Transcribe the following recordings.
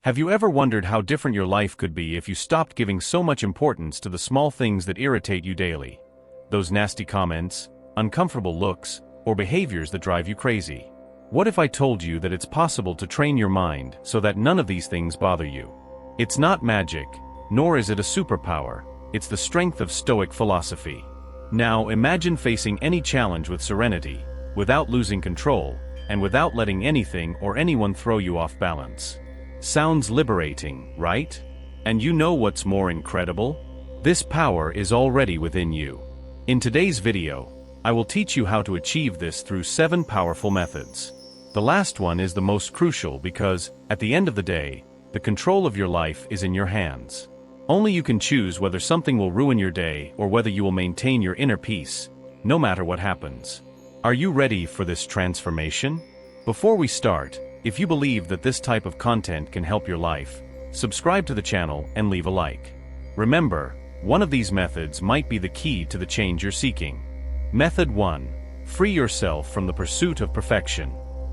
Have you ever wondered how different your life could be if you stopped giving so much importance to the small things that irritate you daily? Those nasty comments, uncomfortable looks, or behaviors that drive you crazy. What if I told you that it's possible to train your mind so that none of these things bother you? It's not magic, nor is it a superpower. It's the strength of Stoic philosophy. Now imagine facing any challenge with serenity, without losing control, and without letting anything or anyone throw you off balance. Sounds liberating, right? And you know what's more incredible? This power is already within you. In today's video, I will teach you how to achieve this through 7 powerful methods. The last one is the most crucial because, at the end of the day, the control of your life is in your hands. Only you can choose whether something will ruin your day or whether you will maintain your inner peace, no matter what happens. Are you ready for this transformation? Before we start, if you believe that this type of content can help your life, subscribe to the channel and leave a like. Remember, one of these methods might be the key to the change you're seeking. Method 1. Free yourself from the pursuit of perfection.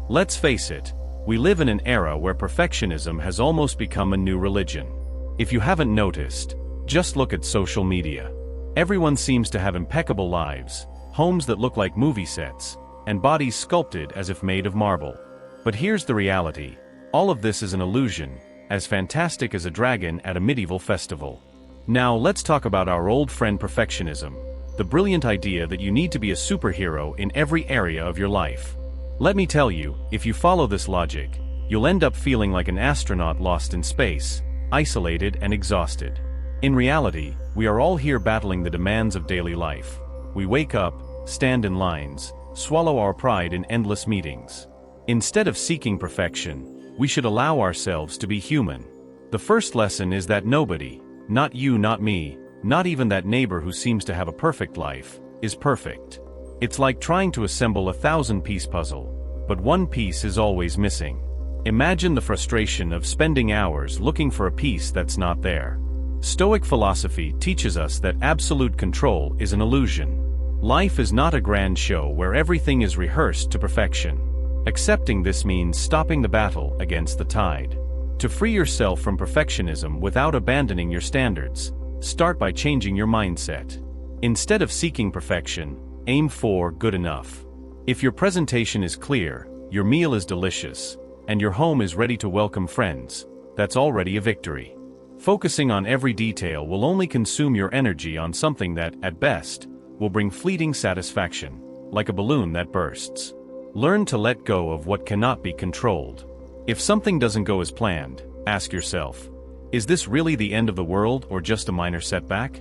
Let's face it, we live in an era where perfectionism has almost become a new religion. If you haven't noticed, just look at social media. Everyone seems to have impeccable lives, homes that look like movie sets, and bodies sculpted as if made of marble. But here's the reality. All of this is an illusion, as fantastic as a dragon at a medieval festival. Now let's talk about our old friend perfectionism, the brilliant idea that you need to be a superhero in every area of your life. Let me tell you, if you follow this logic, you'll end up feeling like an astronaut lost in space, isolated and exhausted. In reality, we are all here battling the demands of daily life. We wake up, stand in lines, swallow our pride in endless meetings. Instead of seeking perfection, we should allow ourselves to be human. The first lesson is that nobody, not you, not me, not even that neighbor who seems to have a perfect life, is perfect. It's like trying to assemble a 1,000-piece puzzle, but one piece is always missing. Imagine the frustration of spending hours looking for a piece that's not there. Stoic philosophy teaches us that absolute control is an illusion. Life is not a grand show where everything is rehearsed to perfection. Accepting this means stopping the battle against the tide. To free yourself from perfectionism without abandoning your standards, start by changing your mindset. Instead of seeking perfection, aim for good enough. If your presentation is clear, your meal is delicious, and your home is ready to welcome friends, that's already a victory. Focusing on every detail will only consume your energy on something that, at best, will bring fleeting satisfaction, like a balloon that bursts. Learn to let go of what cannot be controlled. If something doesn't go as planned, ask yourself, is this really the end of the world or just a minor setback?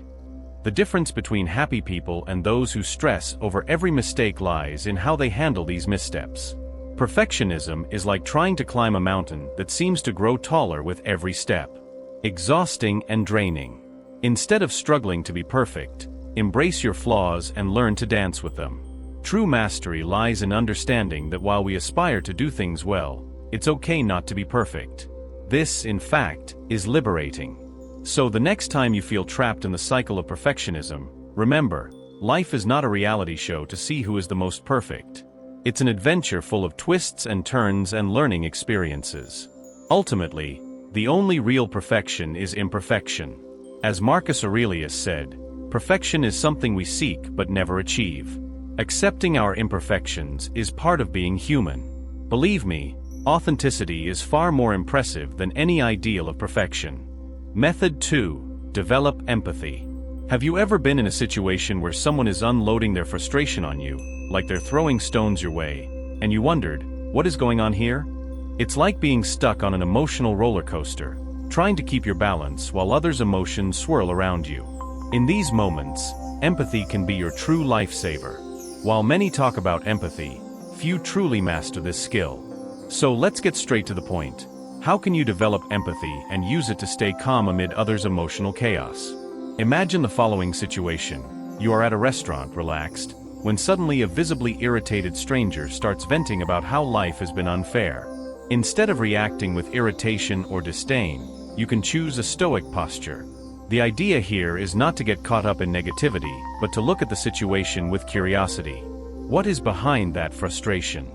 The difference between happy people and those who stress over every mistake lies in how they handle these missteps. Perfectionism is like trying to climb a mountain that seems to grow taller with every step. Exhausting and draining. Instead of struggling to be perfect, embrace your flaws and learn to dance with them. True mastery lies in understanding that while we aspire to do things well, it's okay not to be perfect. This, in fact, is liberating. So the next time you feel trapped in the cycle of perfectionism, remember, life is not a reality show to see who is the most perfect. It's an adventure full of twists and turns and learning experiences. Ultimately, the only real perfection is imperfection. As Marcus Aurelius said, perfection is something we seek but never achieve. Accepting our imperfections is part of being human. Believe me, authenticity is far more impressive than any ideal of perfection. Method 2. Develop empathy. Have you ever been in a situation where someone is unloading their frustration on you, like they're throwing stones your way, and you wondered, what is going on here? It's like being stuck on an emotional roller coaster, trying to keep your balance while others' emotions swirl around you. In these moments, empathy can be your true lifesaver. While many talk about empathy, few truly master this skill. So let's get straight to the point. How can you develop empathy and use it to stay calm amid others' emotional chaos? Imagine the following situation. You are at a restaurant, relaxed, when suddenly a visibly irritated stranger starts venting about how life has been unfair. Instead of reacting with irritation or disdain, you can choose a stoic posture. The idea here is not to get caught up in negativity, but to look at the situation with curiosity. What is behind that frustration?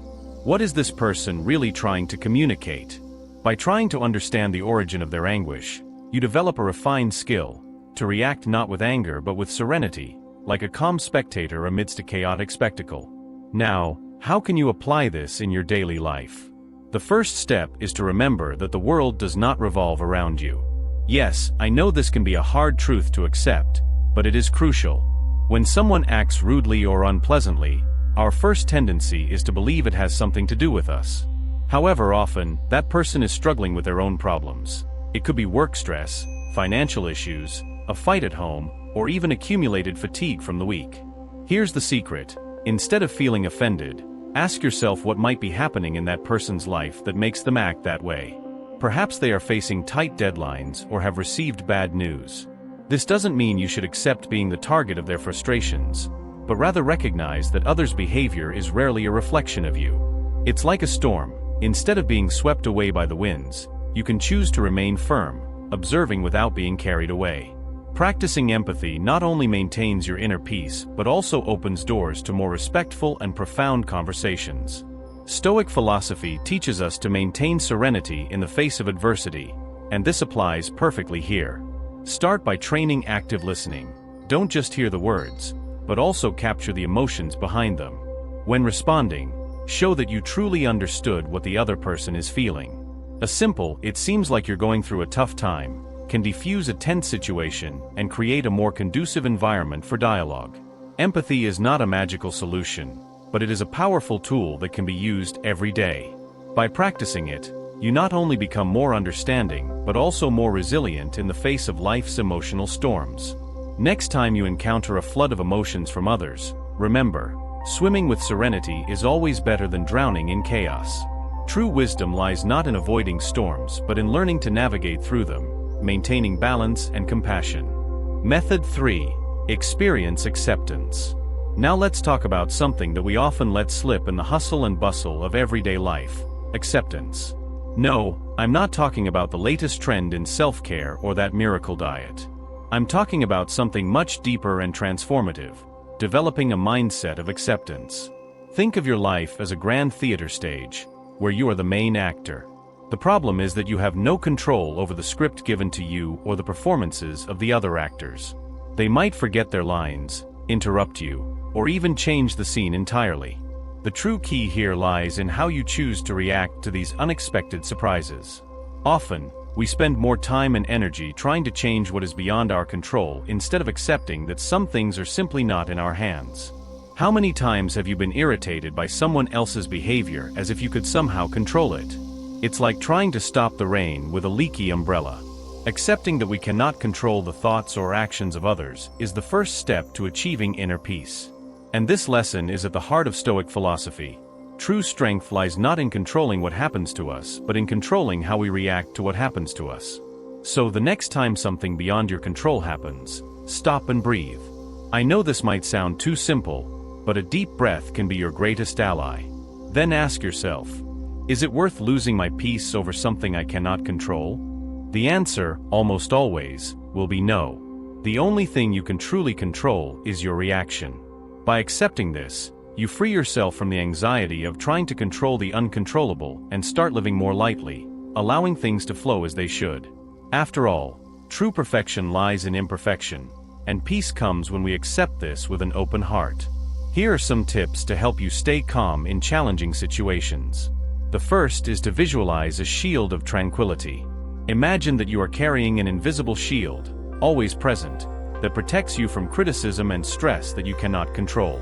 What is this person really trying to communicate? By trying to understand the origin of their anguish, you develop a refined skill to react not with anger but with serenity, like a calm spectator amidst a chaotic spectacle. Now, how can you apply this in your daily life? The first step is to remember that the world does not revolve around you. Yes, I know this can be a hard truth to accept, but it is crucial. When someone acts rudely or unpleasantly, our first tendency is to believe it has something to do with us. However, often, that person is struggling with their own problems. It could be work stress, financial issues, a fight at home, or even accumulated fatigue from the week. Here's the secret. Instead of feeling offended, ask yourself what might be happening in that person's life that makes them act that way. Perhaps they are facing tight deadlines or have received bad news. This doesn't mean you should accept being the target of their frustrations, but rather recognize that others' behavior is rarely a reflection of you. It's like a storm. Instead of being swept away by the winds, you can choose to remain firm, observing without being carried away. Practicing empathy not only maintains your inner peace but also opens doors to more respectful and profound conversations. Stoic philosophy teaches us to maintain serenity in the face of adversity, and this applies perfectly here. Start by training active listening. Don't just hear the words, but also capture the emotions behind them. When responding, show that you truly understood what the other person is feeling. A simple, "It seems like you're going through a tough time," can diffuse a tense situation and create a more conducive environment for dialogue. Empathy is not a magical solution, but it is a powerful tool that can be used every day. By practicing it, you not only become more understanding, but also more resilient in the face of life's emotional storms. Next time you encounter a flood of emotions from others, remember, swimming with serenity is always better than drowning in chaos. True wisdom lies not in avoiding storms but in learning to navigate through them, maintaining balance and compassion. Method 3. Experience acceptance. Now let's talk about something that we often let slip in the hustle and bustle of everyday life: acceptance. No, I'm not talking about the latest trend in self-care or that miracle diet. I'm talking about something much deeper and transformative: developing a mindset of acceptance. Think of your life as a grand theater stage, where you are the main actor. The problem is that you have no control over the script given to you or the performances of the other actors. They might forget their lines, interrupt you, or even change the scene entirely. The true key here lies in how you choose to react to these unexpected surprises. Often, we spend more time and energy trying to change what is beyond our control instead of accepting that some things are simply not in our hands. How many times have you been irritated by someone else's behavior as if you could somehow control it? It's like trying to stop the rain with a leaky umbrella. Accepting that we cannot control the thoughts or actions of others is the first step to achieving inner peace. And this lesson is at the heart of Stoic philosophy. True strength lies not in controlling what happens to us, but in controlling how we react to what happens to us. So the next time something beyond your control happens, stop and breathe. I know this might sound too simple, but a deep breath can be your greatest ally. Then ask yourself, is it worth losing my peace over something I cannot control? The answer, almost always, will be no. The only thing you can truly control is your reaction. By accepting this, you free yourself from the anxiety of trying to control the uncontrollable and start living more lightly, allowing things to flow as they should. After all, true perfection lies in imperfection, and peace comes when we accept this with an open heart. Here are some tips to help you stay calm in challenging situations. The first is to visualize a shield of tranquility. Imagine that you are carrying an invisible shield, always present, that protects you from criticism and stress that you cannot control.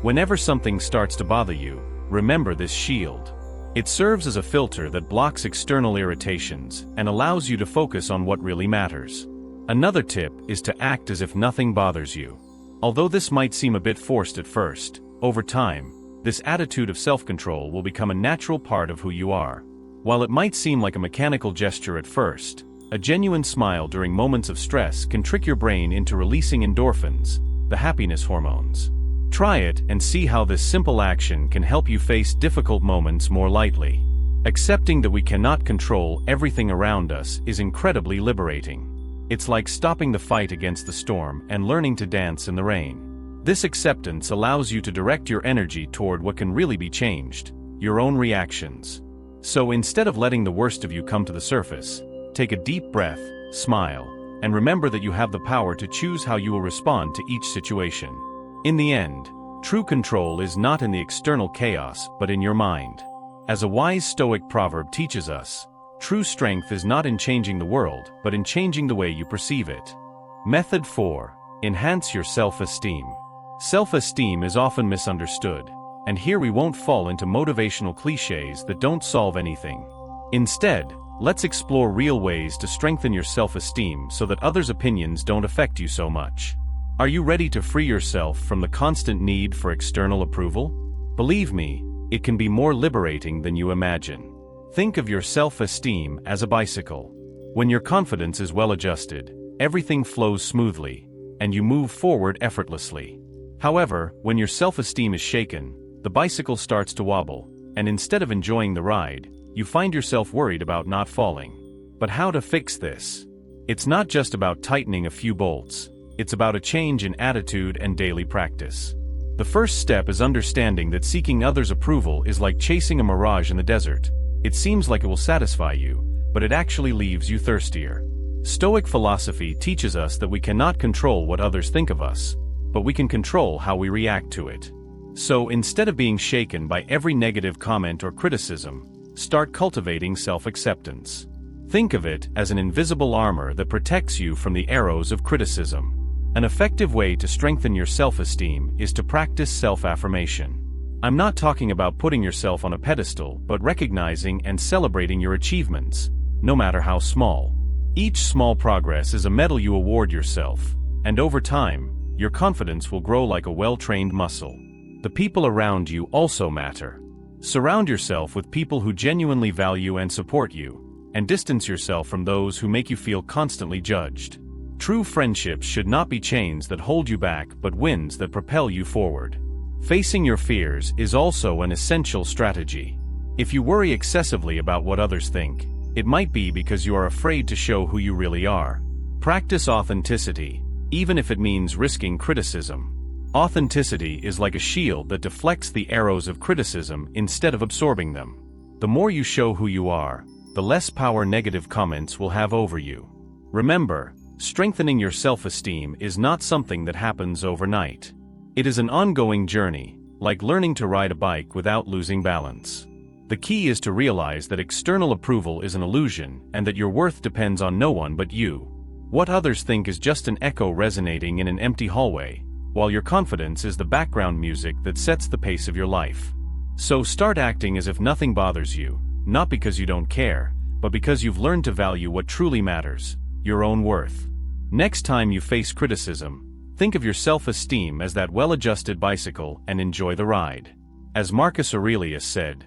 Whenever something starts to bother you, remember this shield. It serves as a filter that blocks external irritations and allows you to focus on what really matters. Another tip is to act as if nothing bothers you. Although this might seem a bit forced at first, over time, this attitude of self-control will become a natural part of who you are. While it might seem like a mechanical gesture at first, a genuine smile during moments of stress can trick your brain into releasing endorphins, the happiness hormones. Try it and see how this simple action can help you face difficult moments more lightly. Accepting that we cannot control everything around us is incredibly liberating. It's like stopping the fight against the storm and learning to dance in the rain. This acceptance allows you to direct your energy toward what can really be changed: your own reactions. So instead of letting the worst of you come to the surface, take a deep breath, smile, and remember that you have the power to choose how you will respond to each situation. In the end, true control is not in the external chaos but in your mind. As a wise Stoic proverb teaches us, true strength is not in changing the world but in changing the way you perceive it. Method 4. Enhance your self-esteem. Self-esteem is often misunderstood, and here we won't fall into motivational cliches that don't solve anything. Instead, let's explore real ways to strengthen your self-esteem so that others' opinions don't affect you so much. Are you ready to free yourself from the constant need for external approval? Believe me, it can be more liberating than you imagine. Think of your self-esteem as a bicycle. When your confidence is well adjusted, everything flows smoothly, and you move forward effortlessly. However, when your self-esteem is shaken, the bicycle starts to wobble, and instead of enjoying the ride, you find yourself worried about not falling. But how to fix this? It's not just about tightening a few bolts, it's about a change in attitude and daily practice. The first step is understanding that seeking others' approval is like chasing a mirage in the desert. It seems like it will satisfy you, but it actually leaves you thirstier. Stoic philosophy teaches us that we cannot control what others think of us, but we can control how we react to it. So instead of being shaken by every negative comment or criticism, start cultivating self-acceptance. Think of it as an invisible armor that protects you from the arrows of criticism. An effective way to strengthen your self-esteem is to practice self-affirmation. I'm not talking about putting yourself on a pedestal, but recognizing and celebrating your achievements, no matter how small. Each small progress is a medal you award yourself, and over time, your confidence will grow like a well-trained muscle. The people around you also matter. Surround yourself with people who genuinely value and support you, and distance yourself from those who make you feel constantly judged. True friendships should not be chains that hold you back but winds that propel you forward. Facing your fears is also an essential strategy. If you worry excessively about what others think, it might be because you are afraid to show who you really are. Practice authenticity, even if it means risking criticism. Authenticity is like a shield that deflects the arrows of criticism instead of absorbing them. The more you show who you are, the less power negative comments will have over you. Remember, strengthening your self-esteem is not something that happens overnight. It is an ongoing journey, like learning to ride a bike without losing balance. The key is to realize that external approval is an illusion and that your worth depends on no one but you. What others think is just an echo resonating in an empty hallway, while your confidence is the background music that sets the pace of your life. So start acting as if nothing bothers you, not because you don't care, but because you've learned to value what truly matters, your own worth. Next time you face criticism, think of your self-esteem as that well-adjusted bicycle and enjoy the ride. As Marcus Aurelius said,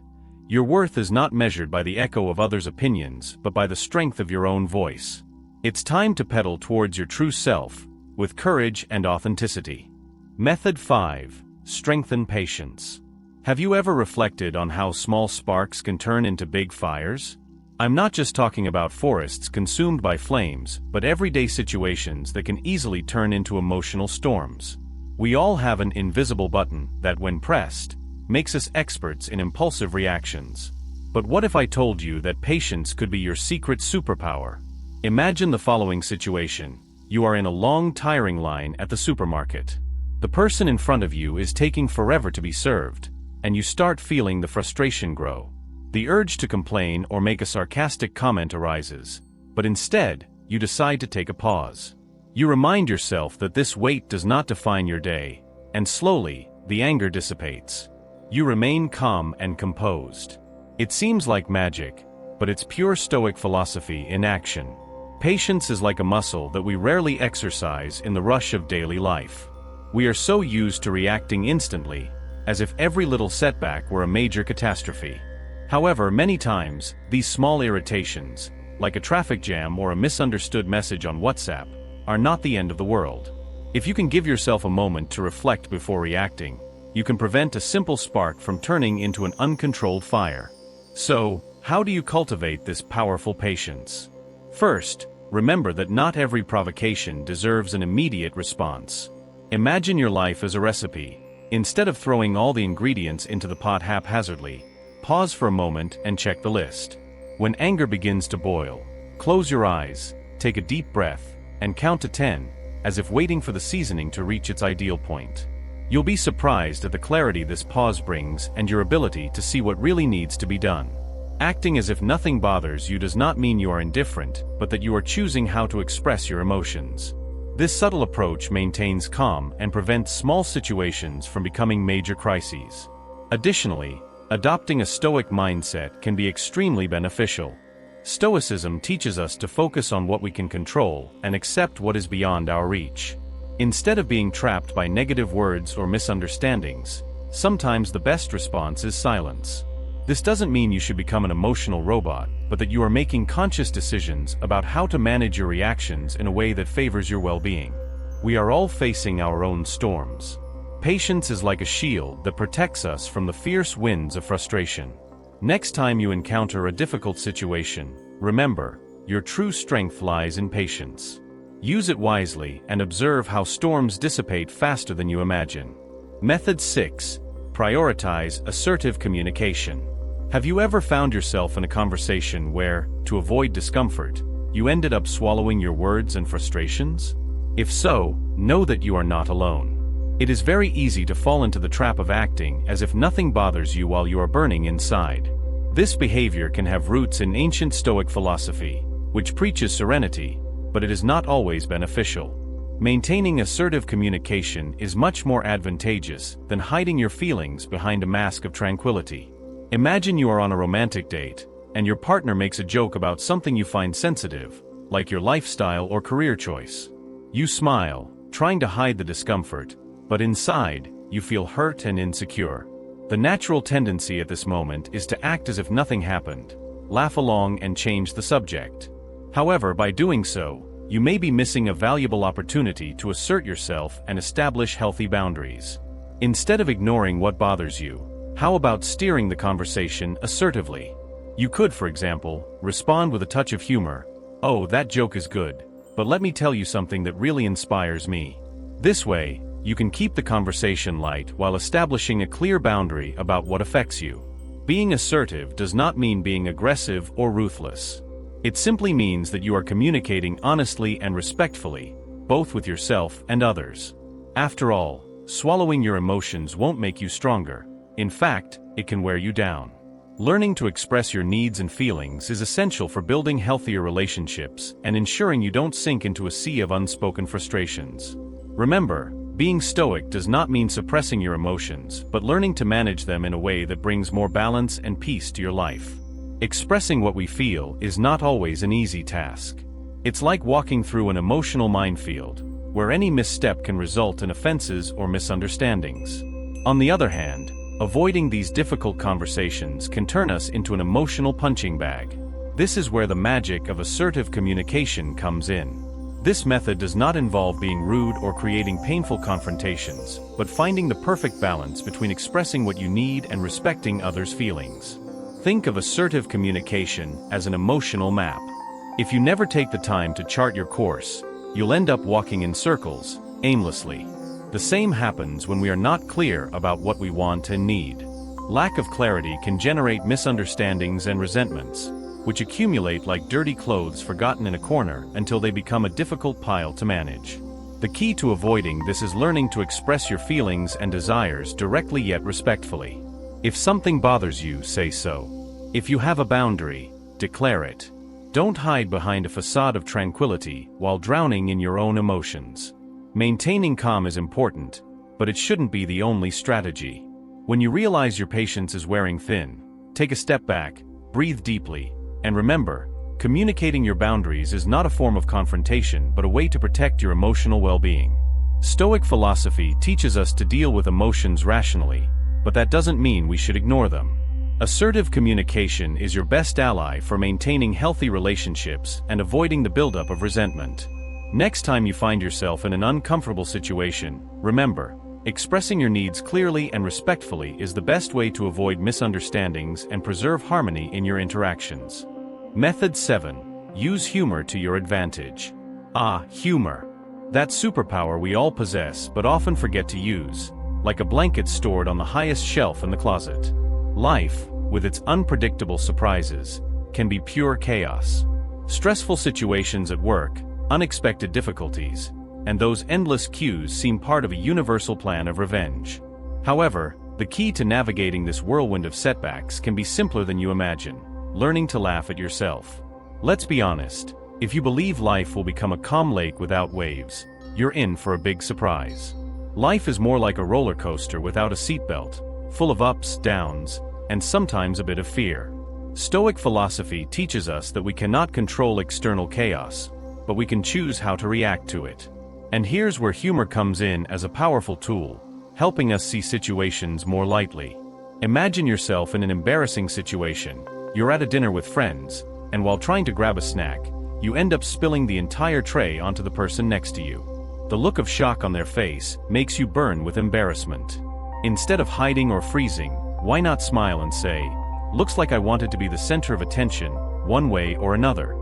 your worth is not measured by the echo of others' opinions but by the strength of your own voice. It's time to pedal towards your true self, with courage and authenticity. Method 5. Strengthen patience. Have you ever reflected on how small sparks can turn into big fires? I'm not just talking about forests consumed by flames, but everyday situations that can easily turn into emotional storms. We all have an invisible button that, when pressed, makes us experts in impulsive reactions. But what if I told you that patience could be your secret superpower? Imagine the following situation. You are in a long, tiring line at the supermarket. The person in front of you is taking forever to be served, and you start feeling the frustration grow. The urge to complain or make a sarcastic comment arises, but instead, you decide to take a pause. You remind yourself that this wait does not define your day, and slowly, the anger dissipates. You remain calm and composed. It seems like magic, but it's pure Stoic philosophy in action. Patience is like a muscle that we rarely exercise in the rush of daily life. We are so used to reacting instantly, as if every little setback were a major catastrophe. However, many times, these small irritations, like a traffic jam or a misunderstood message on WhatsApp, are not the end of the world. If you can give yourself a moment to reflect before reacting, you can prevent a simple spark from turning into an uncontrolled fire. So, how do you cultivate this powerful patience? First, remember that not every provocation deserves an immediate response. Imagine your life as a recipe. Instead of throwing all the ingredients into the pot haphazardly, pause for a moment and check the list. When anger begins to boil, close your eyes, take a deep breath, and count to 10, as if waiting for the seasoning to reach its ideal point. You'll be surprised at the clarity this pause brings and your ability to see what really needs to be done. Acting as if nothing bothers you does not mean you are indifferent, but that you are choosing how to express your emotions. This subtle approach maintains calm and prevents small situations from becoming major crises. Additionally, adopting a Stoic mindset can be extremely beneficial. Stoicism teaches us to focus on what we can control and accept what is beyond our reach. Instead of being trapped by negative words or misunderstandings, sometimes the best response is silence. This doesn't mean you should become an emotional robot, but that you are making conscious decisions about how to manage your reactions in a way that favors your well-being. We are all facing our own storms. Patience is like a shield that protects us from the fierce winds of frustration. Next time you encounter a difficult situation, remember, your true strength lies in patience. Use it wisely and observe how storms dissipate faster than you imagine. Method 6. Prioritize assertive communication. Have you ever found yourself in a conversation where, to avoid discomfort, you ended up swallowing your words and frustrations? If so, know that you are not alone. It is very easy to fall into the trap of acting as if nothing bothers you while you are burning inside. This behavior can have roots in ancient Stoic philosophy, which preaches serenity, but it is not always beneficial. Maintaining assertive communication is much more advantageous than hiding your feelings behind a mask of tranquility. Imagine you are on a romantic date, and your partner makes a joke about something you find sensitive, like your lifestyle or career choice. You smile, trying to hide the discomfort, but inside, you feel hurt and insecure. The natural tendency at this moment is to act as if nothing happened, laugh along and change the subject. However, by doing so, you may be missing a valuable opportunity to assert yourself and establish healthy boundaries. Instead of ignoring what bothers you, how about steering the conversation assertively? You could, for example, respond with a touch of humor. "Oh, that joke is good, but let me tell you something that really inspires me." This way, you can keep the conversation light while establishing a clear boundary about what affects you. Being assertive does not mean being aggressive or ruthless. It simply means that you are communicating honestly and respectfully, both with yourself and others. After all, swallowing your emotions won't make you stronger. In fact, it can wear you down. Learning to express your needs and feelings is essential for building healthier relationships and ensuring you don't sink into a sea of unspoken frustrations. Remember, being Stoic does not mean suppressing your emotions, but learning to manage them in a way that brings more balance and peace to your life. Expressing what we feel is not always an easy task. It's like walking through an emotional minefield, where any misstep can result in offenses or misunderstandings. On the other hand, avoiding these difficult conversations can turn us into an emotional punching bag. This is where the magic of assertive communication comes in. This method does not involve being rude or creating painful confrontations, but finding the perfect balance between expressing what you need and respecting others' feelings. Think of assertive communication as an emotional map. If you never take the time to chart your course, you'll end up walking in circles, aimlessly. The same happens when we are not clear about what we want and need. Lack of clarity can generate misunderstandings and resentments, which accumulate like dirty clothes forgotten in a corner until they become a difficult pile to manage. The key to avoiding this is learning to express your feelings and desires directly yet respectfully. If something bothers you, say so. If you have a boundary, declare it. Don't hide behind a facade of tranquility while drowning in your own emotions. Maintaining calm is important, but it shouldn't be the only strategy. When you realize your patience is wearing thin, take a step back, breathe deeply, and remember, communicating your boundaries is not a form of confrontation but a way to protect your emotional well-being. Stoic philosophy teaches us to deal with emotions rationally, but that doesn't mean we should ignore them. Assertive communication is your best ally for maintaining healthy relationships and avoiding the buildup of resentment. Next time you find yourself in an uncomfortable situation, remember, expressing your needs clearly and respectfully is the best way to avoid misunderstandings and preserve harmony in your interactions. Method 7. Use humor to your advantage. Humor. That superpower we all possess but often forget to use, like a blanket stored on the highest shelf in the closet. Life, with its unpredictable surprises, can be pure chaos. Stressful situations at work, unexpected difficulties, and those endless queues seem part of a universal plan of revenge. However, the key to navigating this whirlwind of setbacks can be simpler than you imagine: learning to laugh at yourself. Let's be honest, if you believe life will become a calm lake without waves, you're in for a big surprise. Life is more like a roller coaster without a seatbelt, full of ups, downs, and sometimes a bit of fear. Stoic philosophy teaches us that we cannot control external chaos, but we can choose how to react to it. And here's where humor comes in as a powerful tool, helping us see situations more lightly. Imagine yourself in an embarrassing situation. You're at a dinner with friends, and while trying to grab a snack, you end up spilling the entire tray onto the person next to you. The look of shock on their face makes you burn with embarrassment. Instead of hiding or freezing, why not smile and say, "Looks like I wanted to be the center of attention, one way or another."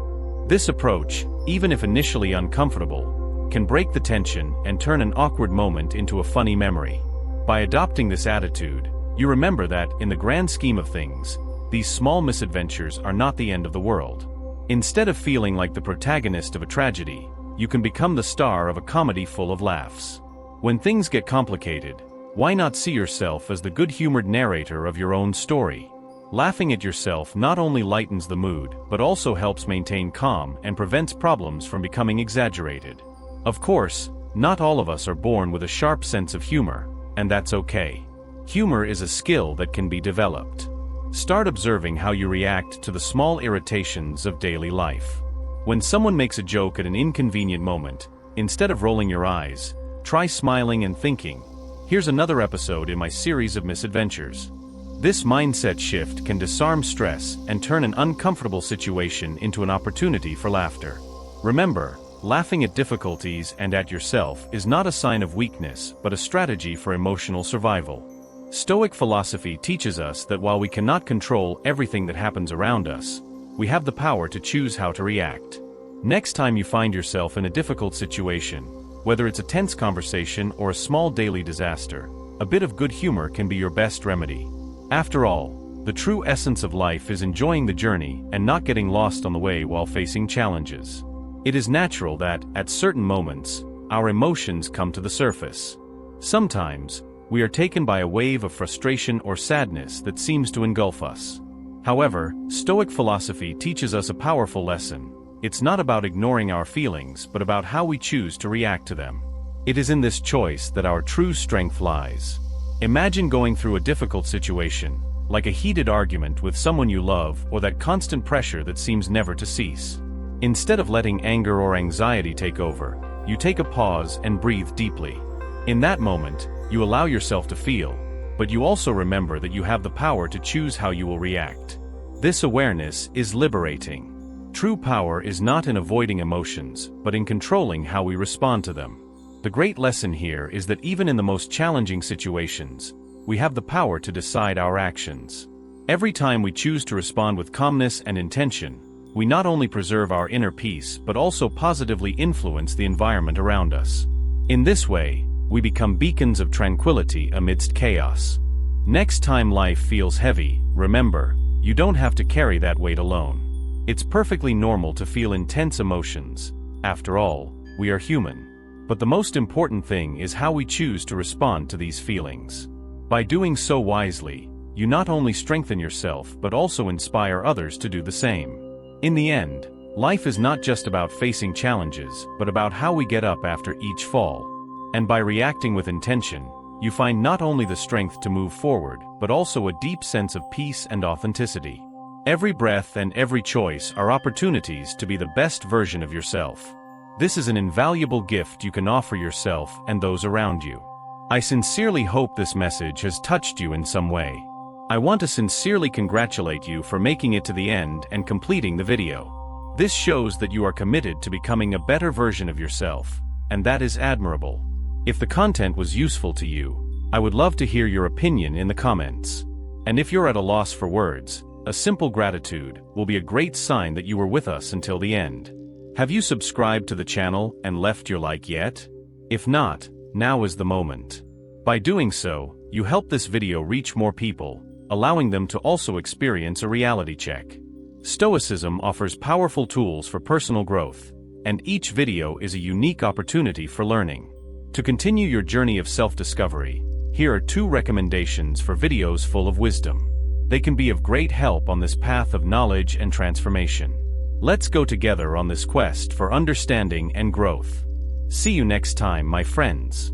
This approach, even if initially uncomfortable, can break the tension and turn an awkward moment into a funny memory. By adopting this attitude, you remember that, in the grand scheme of things, these small misadventures are not the end of the world. Instead of feeling like the protagonist of a tragedy, you can become the star of a comedy full of laughs. When things get complicated, why not see yourself as the good-humored narrator of your own story? Laughing at yourself not only lightens the mood, but also helps maintain calm and prevents problems from becoming exaggerated. Of course, not all of us are born with a sharp sense of humor, and that's okay. Humor is a skill that can be developed. Start observing how you react to the small irritations of daily life. When someone makes a joke at an inconvenient moment, instead of rolling your eyes, try smiling and thinking, "Here's another episode in my series of misadventures." This mindset shift can disarm stress and turn an uncomfortable situation into an opportunity for laughter. Remember, laughing at difficulties and at yourself is not a sign of weakness, but a strategy for emotional survival. Stoic philosophy teaches us that while we cannot control everything that happens around us, we have the power to choose how to react. Next time you find yourself in a difficult situation, whether it's a tense conversation or a small daily disaster, a bit of good humor can be your best remedy. After all, the true essence of life is enjoying the journey and not getting lost on the way while facing challenges. It is natural that, at certain moments, our emotions come to the surface. Sometimes, we are taken by a wave of frustration or sadness that seems to engulf us. However, Stoic philosophy teaches us a powerful lesson. It's not about ignoring our feelings, but about how we choose to react to them. It is in this choice that our true strength lies. Imagine going through a difficult situation, like a heated argument with someone you love or that constant pressure that seems never to cease. Instead of letting anger or anxiety take over, you take a pause and breathe deeply. In that moment, you allow yourself to feel, but you also remember that you have the power to choose how you will react. This awareness is liberating. True power is not in avoiding emotions, but in controlling how we respond to them. The great lesson here is that even in the most challenging situations, we have the power to decide our actions. Every time we choose to respond with calmness and intention, we not only preserve our inner peace but also positively influence the environment around us. In this way, we become beacons of tranquility amidst chaos. Next time life feels heavy, remember, you don't have to carry that weight alone. It's perfectly normal to feel intense emotions. After all, we are human. But the most important thing is how we choose to respond to these feelings. By doing so wisely, you not only strengthen yourself but also inspire others to do the same. In the end, life is not just about facing challenges, but about how we get up after each fall. And by reacting with intention, you find not only the strength to move forward, but also a deep sense of peace and authenticity. Every breath and every choice are opportunities to be the best version of yourself. This is an invaluable gift you can offer yourself and those around you. I sincerely hope this message has touched you in some way. I want to sincerely congratulate you for making it to the end and completing the video. This shows that you are committed to becoming a better version of yourself, and that is admirable. If the content was useful to you, I would love to hear your opinion in the comments. And if you're at a loss for words, a simple gratitude will be a great sign that you were with us until the end. Have you subscribed to the channel and left your like yet? If not, now is the moment. By doing so, you help this video reach more people, allowing them to also experience a reality check. Stoicism offers powerful tools for personal growth, and each video is a unique opportunity for learning. To continue your journey of self-discovery, here are 2 recommendations for videos full of wisdom. They can be of great help on this path of knowledge and transformation. Let's go together on this quest for understanding and growth. See you next time, my friends.